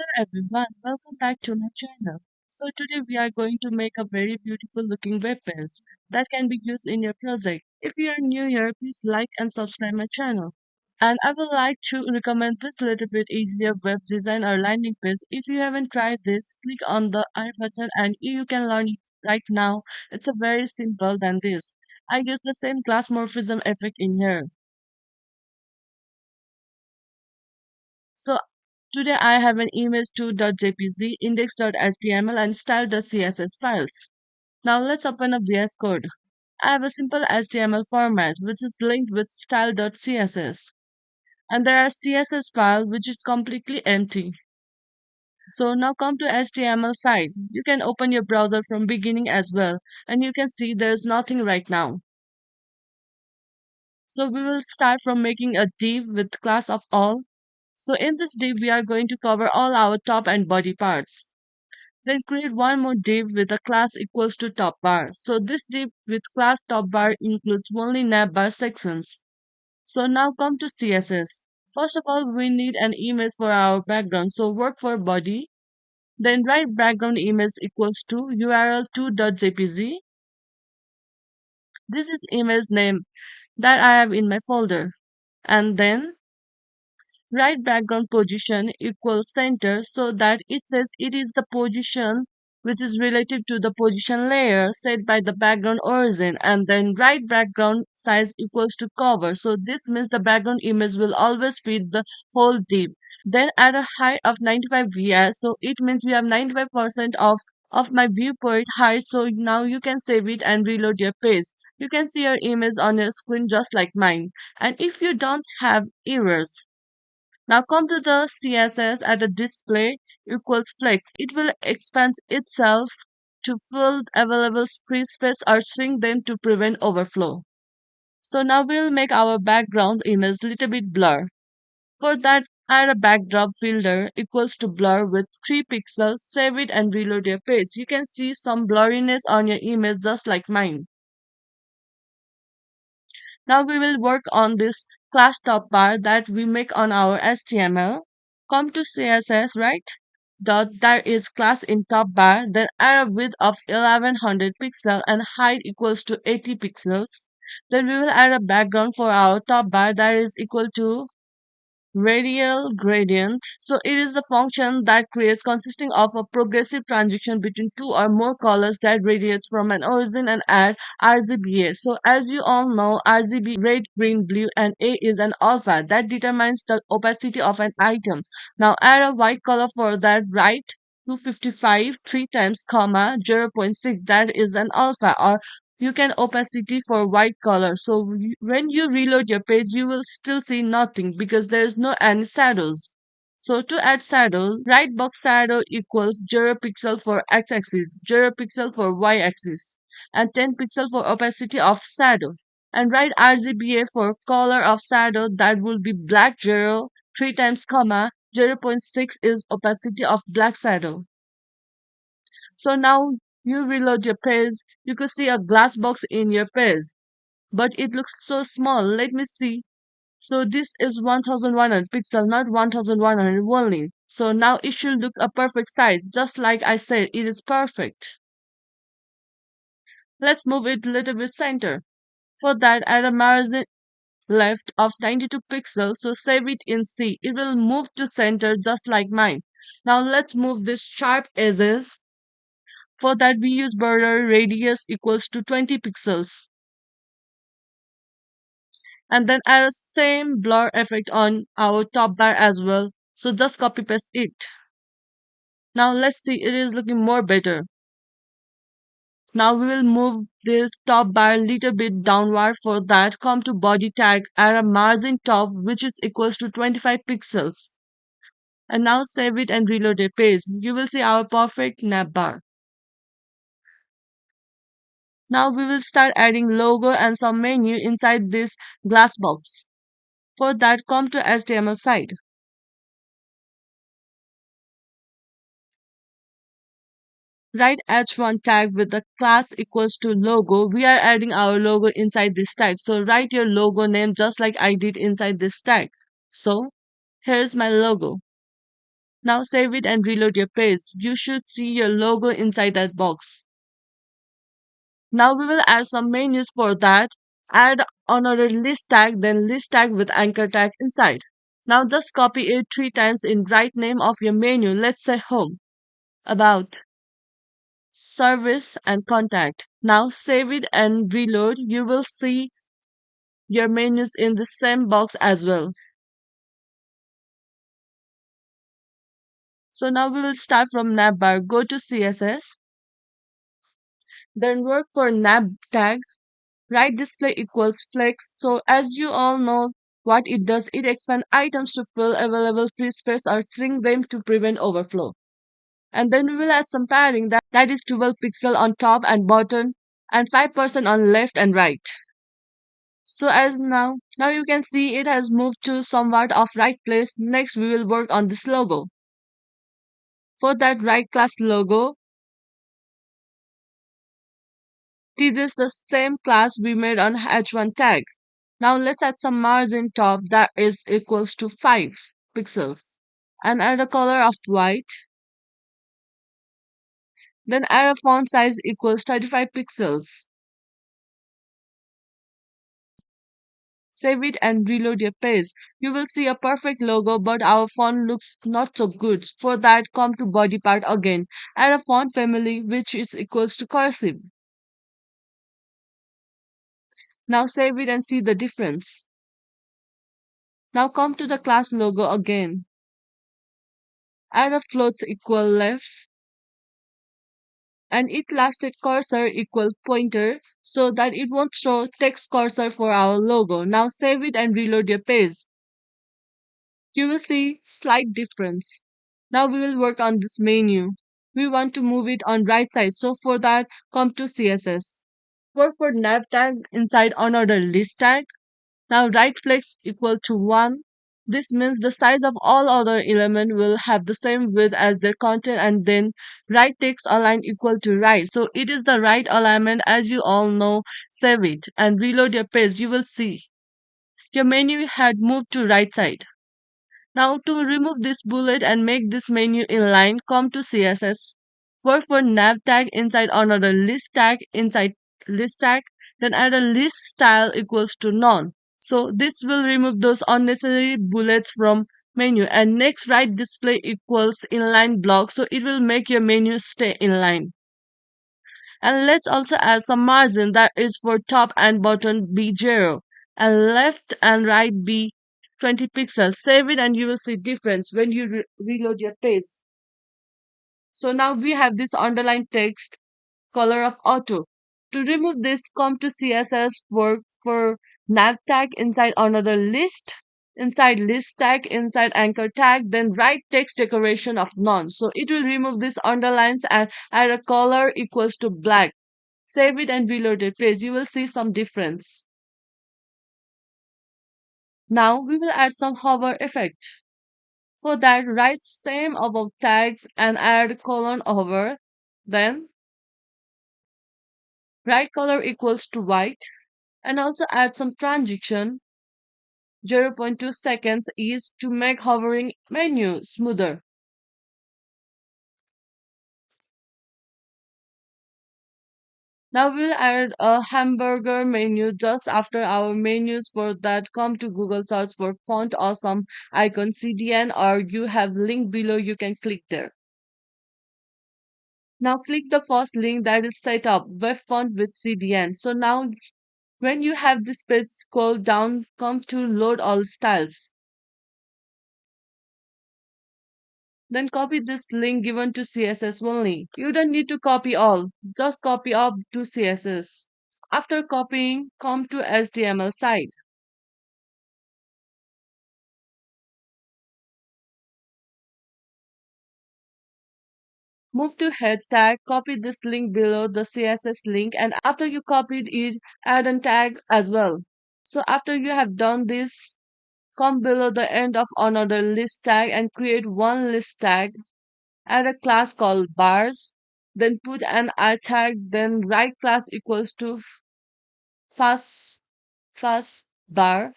Hello everyone, welcome back to my channel. So today we are going to make a very beautiful looking web page that can be used in your project. If you are new here, please like and subscribe my channel. And I would like to recommend this little bit easier web design or landing page. If you haven't tried this, click on the I button and you can learn it right now. It's a very simple than this. I use the same class morphism effect in here. So today I have an image2.jpg, index.html and style.css files. Now let's open up VS Code. I have a simple HTML format which is linked with style.css. And there are CSS file which is completely empty. So now come to HTML side. You can open your browser from beginning as well and you can see there is nothing right now. So we will start from making a div with class of all. So in this div we are going to cover all our top and body parts. Then create one more div with a class equals to top bar. So this div with class top bar includes only navbar sections. So now come to CSS. First of all, we need an image for our background. So work for body. Then write background image equals to url2.jpg. This is image name that I have in my folder. And then right background position equals center so that it says it is the position which is relative to the position layer set by the background origin, and then right background size equals to cover, so this means the background image will always fit the whole div. Then at a height of 95 vs, so it means you have 95% of my viewport height. So now you can save it and reload your page. You can see your image on your screen just like mine. And if you don't have errors, now come to the CSS at a display equals flex. It will expand itself to fill available screen space or shrink them to prevent overflow. So now we'll make our background image little bit blur. For that, add a backdrop filter equals to blur with 3 pixels, save it and reload your page. You can see some blurriness on your image just like mine. Now we will work on this class top bar that we make on our HTML. Come to CSS, right? There is class in top bar, then add a width of 1100 pixel and height equals to 80 pixels. Then we will add a background for our top bar that is equal to radial gradient. So it is a function that creates consisting of a progressive transition between two or more colors that radiates from an origin and add RGBA. So as you all know, RGB red, green, blue and A is an alpha that determines the opacity of an item. Now add a white color for that, right? 255 3 times comma 0.6, that is an alpha, or you can opacity for white color. So when you reload your page, you will still see nothing because there is no any shadows. So to add shadow, right box shadow equals 0 pixel for x-axis, 0 pixel for y-axis, and 10 pixel for opacity of shadow. And write RGBA for color of shadow, that will be black 0, 3 times comma, 0.6 is opacity of black shadow. So now you reload your page, you could see a glass box in your page, but it looks so small. Let me see. So this is 1100 pixel, not 1100 only. So now it should look a perfect size, just like I said, it is perfect. Let's move it a little bit center. For that, add a margin left of 92 pixels, so save it in C. It will move to center just like mine. Now let's move this sharp edges. For that, we use border radius equals to 20 pixels. And then add a same blur effect on our top bar as well. So just copy paste it. Now let's see, it is looking more better. Now we will move this top bar a little bit downward. For that, come to body tag, add a margin top which is equals to 25 pixels. And now save it and reload the page. You will see our perfect nav bar. Now we will start adding logo and some menu inside this glass box. For that, come to HTML side. Write h1 tag with the class equals to logo. We are adding our logo inside this tag. So write your logo name just like I did inside this tag. So here's my logo. Now save it and reload your page. You should see your logo inside that box. Now we will add some menus for that. Add another list tag, then list tag with anchor tag inside. Now just copy it 3 times in right name of your menu. Let's say home, about, service and contact. Now save it and reload. You will see your menus in the same box as well. So now we will start from navbar. Go to CSS, then work for nav tag. Right display equals flex. So as you all know what it does, it expands items to fill available free space or shrink them to prevent overflow. And then we will add some padding that is 12 pixel on top and bottom and 5% on left and right. So as now you can see it has moved to somewhat of right place. Next we will work on this logo. For that right class logo, this is the same class we made on h1 tag. Now let's add some margin top that is equals to 5 pixels and add a color of white. Then add a font size equals 35 pixels. Save it and reload your page. You will see a perfect logo but our font looks not so good. For that, come to body part again. Add a font family which is equals to cursive. Now save it and see the difference. Now come to the class logo again. Add a floats equal left and it lasted cursor equal pointer so that it won't show text cursor for our logo. Now save it and reload your page. You will see slight difference. Now we will work on this menu. We want to move it on right side. So for that, come to CSS. Work for nav tag inside another list tag. Now right flex equal to 1. This means the size of all other element will have the same width as their content and then right text align equal to right. So it is the right alignment as you all know. Save it and reload your page. You will see your menu had moved to right side. Now to remove this bullet and make this menu inline, come to CSS. Work for nav tag inside another list tag inside list tag. Then add a list style equals to none. So this will remove those unnecessary bullets from menu and next right display equals inline block so it will make your menu stay inline. And let's also add some margin that is for top and bottom be 0 and left and right be 20 pixels. Save it and you will see difference when you reload your page. So now we have this underlined text color of auto. To remove this, come to CSS, work for nav tag inside another list, inside list tag, inside anchor tag, then write text decoration of none. So it will remove these underlines and add a color equals to black. Save it and reload the page. You will see some difference. Now we will add some hover effect. For that, write same above tags and add colon hover. Then right color equals to white and also add some transition 0.2 seconds each to make hovering menu smoother. Now we'll add a hamburger menu just after our menus. For that, come to Google search for font awesome icon CDN or you have link below, you can click there. Now click the first link that is set up web font with CDN. So now when you have this page, scroll down, come to load all styles. Then copy this link given to CSS only. You don't need to copy all, just copy up to CSS. After copying, come to HTML site. Move to head tag, copy this link below the CSS link and after you copied it, add a tag as well. So after you have done this, come below the end of another list tag and create one list tag. Add a class called bars, then put an I tag, then write class equals to fast fast bar.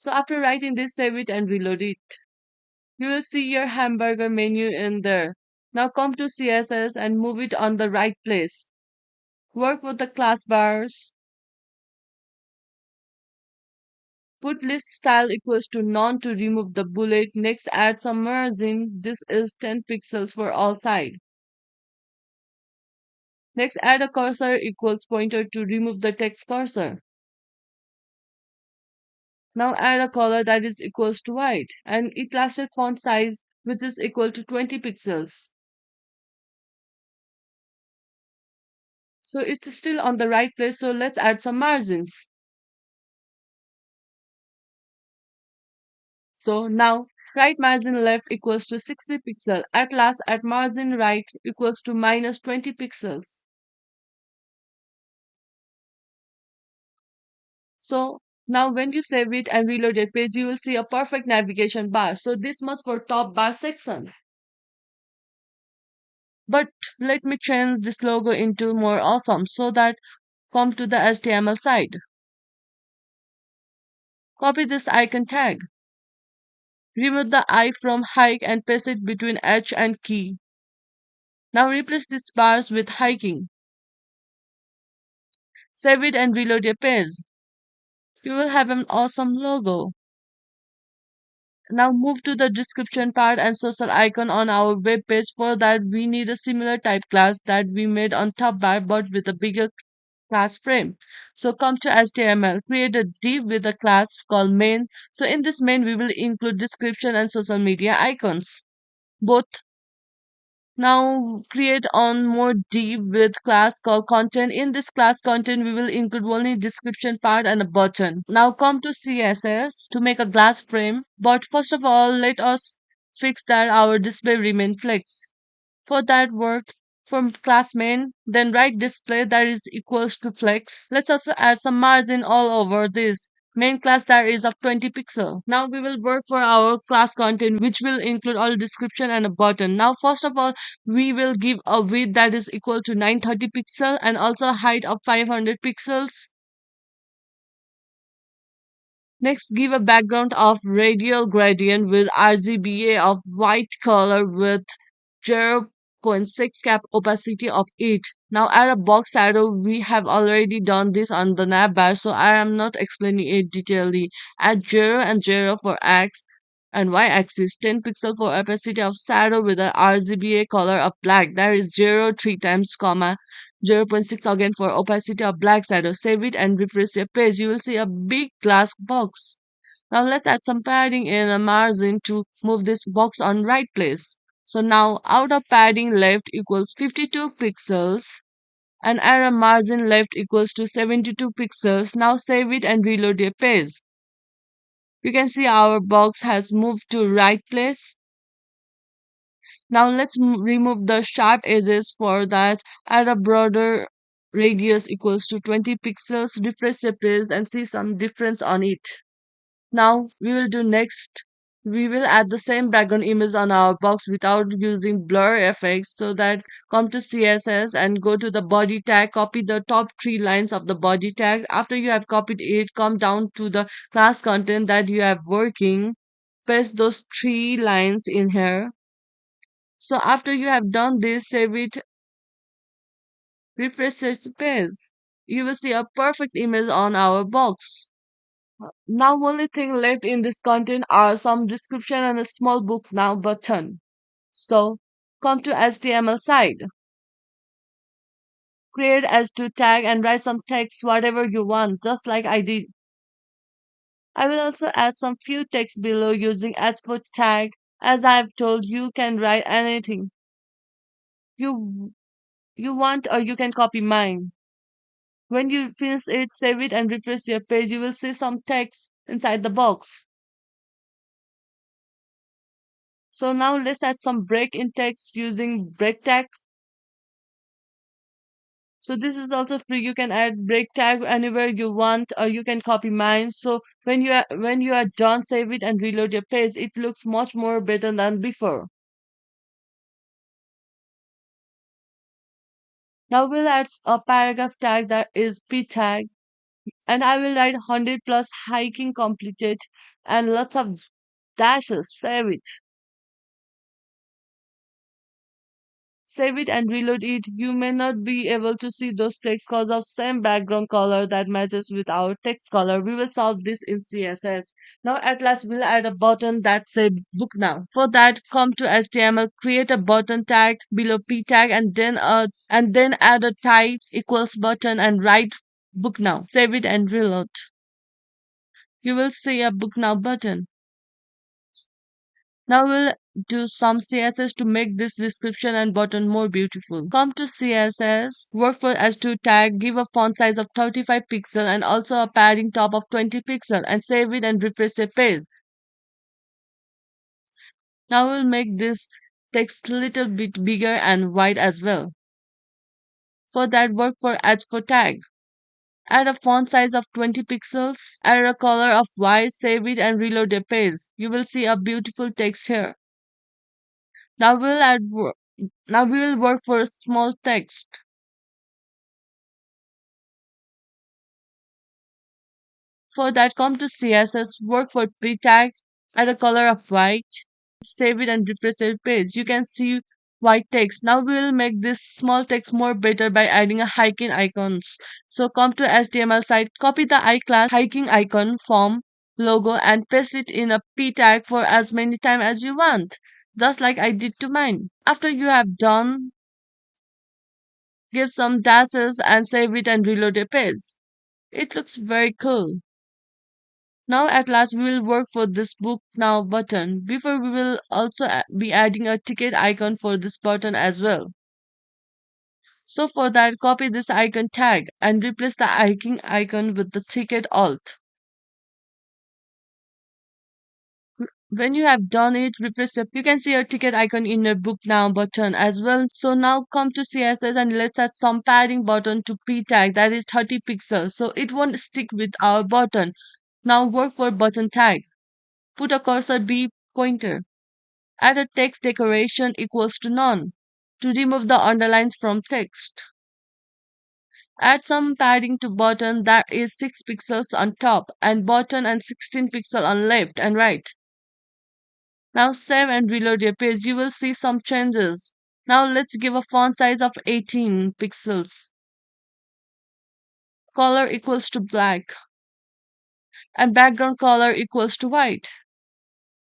So after writing this, save it and reload it. You will see your hamburger menu in there. Now come to CSS and move it on the right place. Work with the class bars. Put list style equals to none to remove the bullet. Next add some margin. This is 10 pixels for all sides. Next add a cursor equals pointer to remove the text cursor. Now add a color that is equals to white and elastic font size which is equal to 20 pixels. So it's still on the right place, so let's add some margins. So now right margin left equals to 60 pixels. At last at margin right equals to minus 20 pixels. So now when you save it and reload your page, you will see a perfect navigation bar. So this much for top bar section. But let me change this logo into more awesome so that come to the HTML side. Copy this icon tag. Remove the I from hike and paste it between H and key. Now replace these bars with hiking. Save it and reload your page. You will have an awesome logo. Now move to the description part and social icon on our web page. For that we need a similar type class that we made on top bar but with a bigger class frame. So come to HTML, create a div with a class called main. So in this main we will include description and social media icons. Both. Now create on more div with class called content. In this class content we will include only description part and a button. Now come to CSS to make a glass frame. But first of all let us fix that our display remain flex. For that work from class main, then write display that is equals to flex. Let's also add some margin all over this main class that is of 20 pixel. Now we will work for our class content which will include all description and a button. Now first of all we will give a width that is equal to 930 pixel and also height of 500 pixels. Next, give a background of radial gradient with RGBA of white color with 0.6 cap opacity of 8. Now add a box shadow. We have already done this on the navbar, so I am not explaining it detailedly. Add 0 and 0 for X and Y axis, 10 pixel for opacity of shadow with a RGBA color of black. That is 0 3 times comma 0.6 again for opacity of black shadow. Save it and refresh your page. You will see a big glass box. Now let's add some padding in a margin to move this box on right place. So now outer padding left equals 52 pixels and error margin left equals to 72 pixels. Now save it and reload your page. You can see our box has moved to right place. Now let's remove the sharp edges. For that add a border radius equals to 20 pixels. Refresh the page and see some difference on it. Now we will do next. We will add the same background image on our box without using blur effects. So that come to CSS and go to the body tag, copy the top 3 lines of the body tag. After you have copied it, come down to the class content that you have working. Paste those 3 lines in here. So after you have done this, save it, refresh the page. You will see a perfect image on our box. Now only thing left in this content are some description and a small book now button. So come to HTML side. Create H2 tag and write some text whatever you want, just like I did. I will also add some few text below using H4 tag. As I have told you can write anything you you want or you can copy mine. When you finish it, save it and refresh your page. You will see some text inside the box. So now let's add some break in text using break tag. So this is also free. You can add break tag anywhere you want or you can copy mine. So when you are done, save it and reload your page. It looks much more better than before. Now we'll add a paragraph tag that is p tag. And I will write 100 plus hiking completed and lots of dashes. Save it. Save it and reload it. You may not be able to see those text because of same background color that matches with our text color. We will solve this in CSS. Now at last we'll add a button that say book now. For that, come to HTML, create a button tag below p tag and then add a type equals button and write book now. Save it and reload. You will see a book now button. Now we'll do some CSS to make this description and button more beautiful. Come to CSS, work for H2 tag, give a font size of 35 pixel and also a padding top of 20 pixel and save it and refresh the page. Now we'll make this text little bit bigger and wide as well. For that, work for H4 tag. Add a font size of 20 pixels, add a color of white, save it and reload the page. You will see a beautiful text here. Now we'll add Now we will work for a small text. For that, come to CSS, work for p tag, add a color of white, save it and refresh the page. You can see white text. Now we will make this small text more better by adding a hiking icons. So come to HTML site, copy the iClass hiking icon form logo and paste it in a p tag for as many times as you want, just like I did to mine. After you have done, give some dashes and save it and reload the page. It looks very cool. Now at last we will work for this book now button. Before we will also be adding a ticket icon for this button as well. So for that, copy this icon tag and replace the hiking icon with the ticket alt. When you have done it, refresh you can see your ticket icon in your book now button as well. So now come to CSS and let's add some padding button to p tag that is 30 pixels so it won't stick with our button. Now work for button tag. Put a cursor B pointer. Add a text decoration equals to none to remove the underlines from text. Add some padding to button that is 6 pixels on top and button and 16 pixels on left and right. Now save and reload your page. You will see some changes. Now let's give a font size of 18 pixels. Color equals to black and background color equals to white.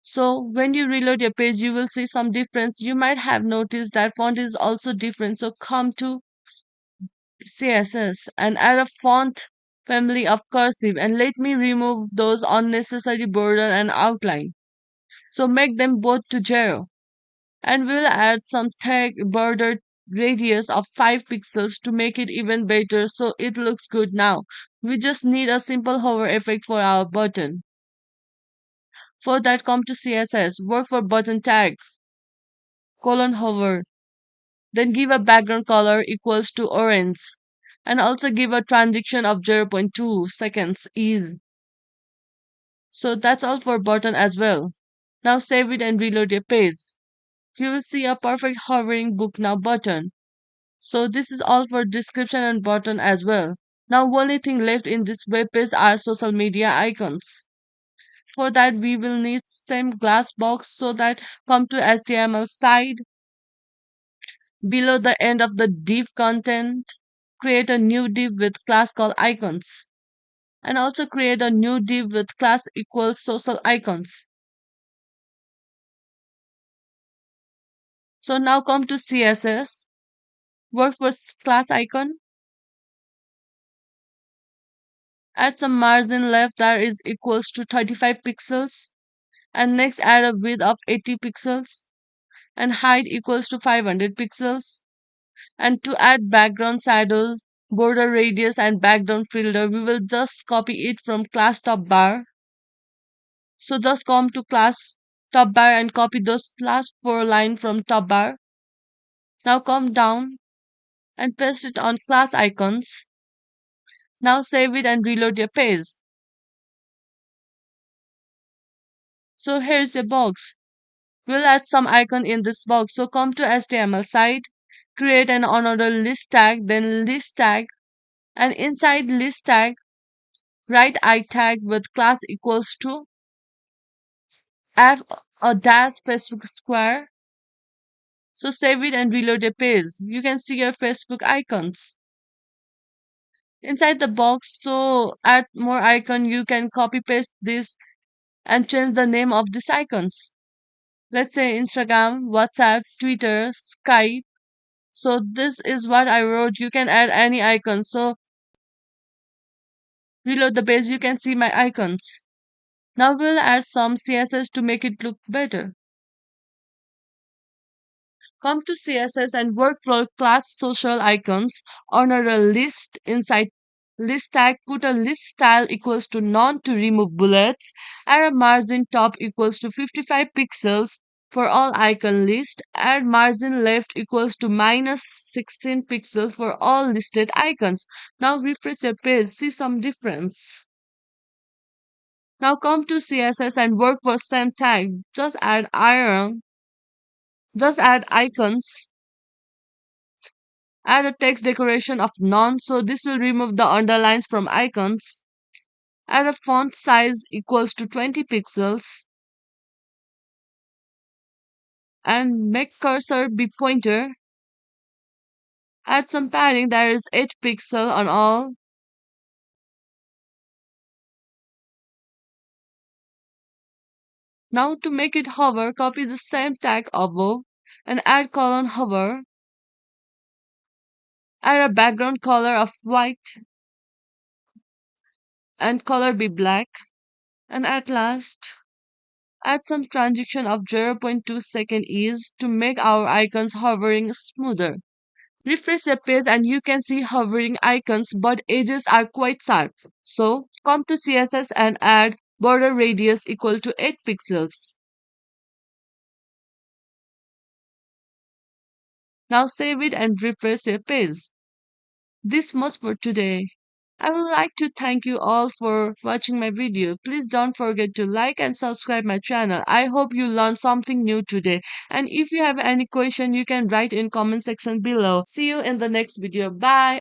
So when you reload your page, you will see some difference. You might have noticed that font is also different. So come to CSS and add a font family of cursive and let me remove those unnecessary border and outline. So make them both to 0. And we'll add some tag border radius of 5 pixels to make it even better so it looks good now. We just need a simple hover effect for our button. For that, come to CSS, work for button tag, hover, then give a background color equals to orange, and also give a transition of 0.2 seconds ease. So that's all for button as well. Now save it and reload your page. You will see a perfect hovering book now button. So this is all for description and button as well. Now only thing left in this web page are social media icons. For that we will need same glass box so that come to HTML side. Below the end of the div content, create a new div with class called icons. And also create a new div with class equals social icons. So now come to CSS, work for class icon, add some margin left that is equals to 35 pixels, and next add a width of 80 pixels, and height equals to 500 pixels. And to add background shadows, border radius and background filter, we will just copy it from class top bar. So just come to class top bar and copy those last 4 lines from top bar. Now come down and paste it on class icons. Now save it and reload your page. So here's a box. We'll add some icon in this box. So come to HTML side, create an another list tag, then list tag, and inside list tag, Write I tag with class equals to F a dash Facebook square. So save it and reload the page. You can see your Facebook icons. Inside the box, so add more icon, you can copy paste this and change the name of these icons. Let's say Instagram, WhatsApp, Twitter, Skype. So this is what I wrote. You can add any icon. So reload the page, you can see my icons. Now we'll add some CSS to make it look better. Come to CSS and workflow class social icons. Honor a list inside list tag. Put a list style equals to none to remove bullets. Add a margin top equals to 55 pixels for all icon list. Add margin left equals to minus 16 pixels for all listed icons. Now refresh your page. See some difference. Now come to CSS and work for same tag. Just add icons. Add a text decoration of none, so this will remove the underlines from icons. Add a font size equals to 20 pixels and make cursor be pointer. Add some padding that is 8 pixel on all. Now to make it hover, copy the same tag above and add colon hover. Add a background color of white and color be black. And at last, add some transition of 0.2 second ease to make our icons hovering smoother. Refresh the page and you can see hovering icons but edges are quite sharp. So come to CSS and add border radius equal to 8 pixels. Now save it and refresh your page. This much for today. I would like to thank you all for watching my video. Please don't forget to like and subscribe my channel. I hope you learned something new today. And if you have any question, you can write in comment section below. See you in the next video. Bye.